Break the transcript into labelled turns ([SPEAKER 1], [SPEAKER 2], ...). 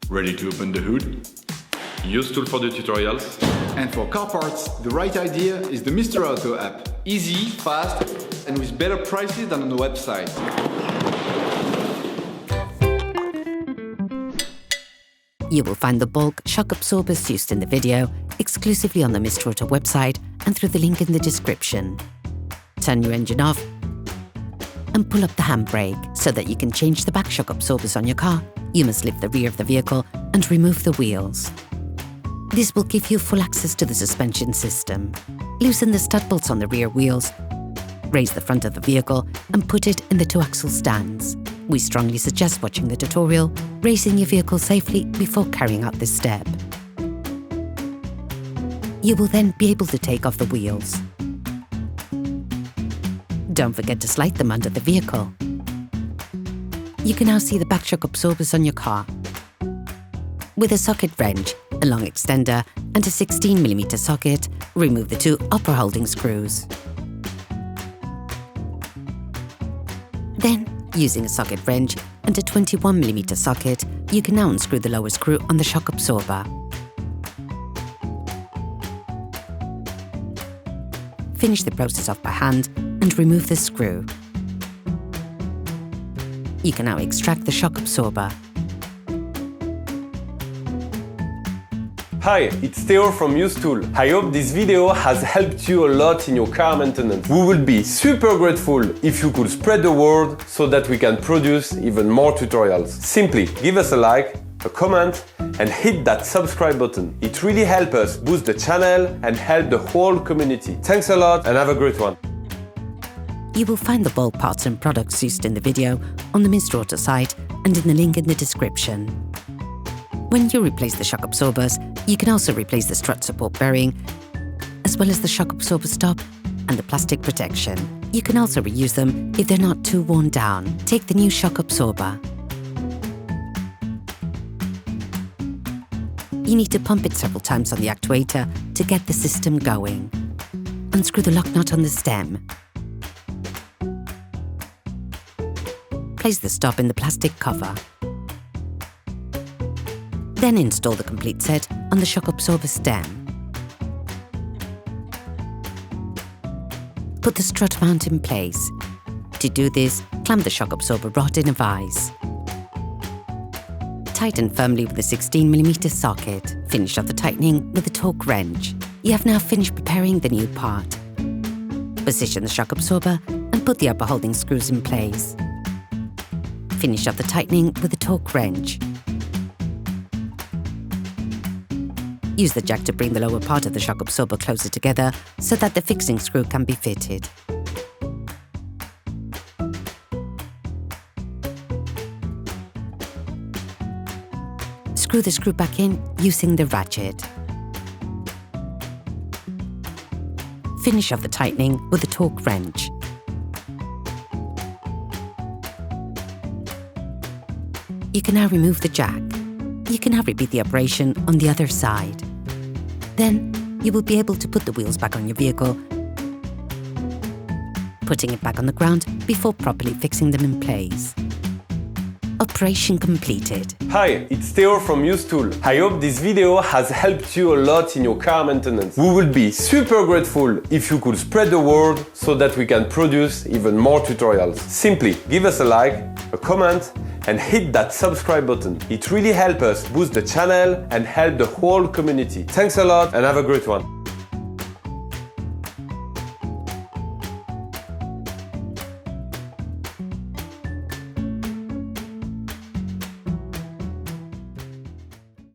[SPEAKER 1] Ready to open the hood? UseTool for the tutorials.
[SPEAKER 2] And for car parts, the right idea is the Mr. Auto app. Easy, fast, and with better prices than on the website.
[SPEAKER 3] You will find the bulk shock absorbers used in the video exclusively on the Mr. Auto website and through the link in the description. Turn your engine off and pull up the handbrake so that you can change the back shock absorbers on your car. You must lift the rear of the vehicle and remove the wheels. This will give you full access to the suspension system. Loosen the stud bolts on the rear wheels, raise the front of the vehicle and put it in the two-axle stands. We strongly suggest watching the tutorial, raising your vehicle safely before carrying out this step. You will then be able to take off the wheels. Don't forget to slide them under the vehicle. You can now see the back shock absorbers on your car. With a socket wrench, a long extender and a 16mm socket, remove the two upper holding screws. Then, using a socket wrench and a 21mm socket, you can now unscrew the lower screw on the shock absorber. Finish the process off by hand and remove the screw. You can now extract the shock absorber.
[SPEAKER 4] Hi, it's Theo from UseTool. I hope this video has helped you a lot in your car maintenance. We would be super grateful if you could spread the word so that we can produce even more tutorials. Simply give us a like, a comment, and hit that subscribe button. It really helps us boost the channel and help the whole community. Thanks a lot and have a great one.
[SPEAKER 3] You will find the bulk parts and products used in the video on the Mr. Auto site and in the link in the description. When you replace the shock absorbers, you can also replace the strut support bearing, as well as the shock absorber stop and the plastic protection. You can also reuse them if they're not too worn down. Take the new shock absorber. You need to pump it several times on the actuator to get the system going. Unscrew the lock nut on the stem. Place the stop in the plastic cover. Then install the complete set on the shock absorber stem. Put the strut mount in place. To do this, clamp the shock absorber rod in a vise. Tighten firmly with a 16mm socket. Finish off the tightening with a torque wrench. You have now finished preparing the new part. Position the shock absorber and put the upper holding screws in place. Finish off the tightening with a torque wrench. Use the jack to bring the lower part of the shock absorber closer together so that the fixing screw can be fitted. Screw the screw back in using the ratchet. Finish off the tightening with a torque wrench. You can now remove the jack. You can now repeat the operation on the other side. Then, you will be able to put the wheels back on your vehicle, putting it back on the ground before properly fixing them in place. Operation completed.
[SPEAKER 4] Hi, it's Theo from UseTool. I hope this video has helped you a lot in your car maintenance. We would be super grateful if you could spread the word so that we can produce even more tutorials. Simply give us a like, a comment, and hit that subscribe button. It really helps us boost the channel and help the whole community. Thanks a lot and have a great one.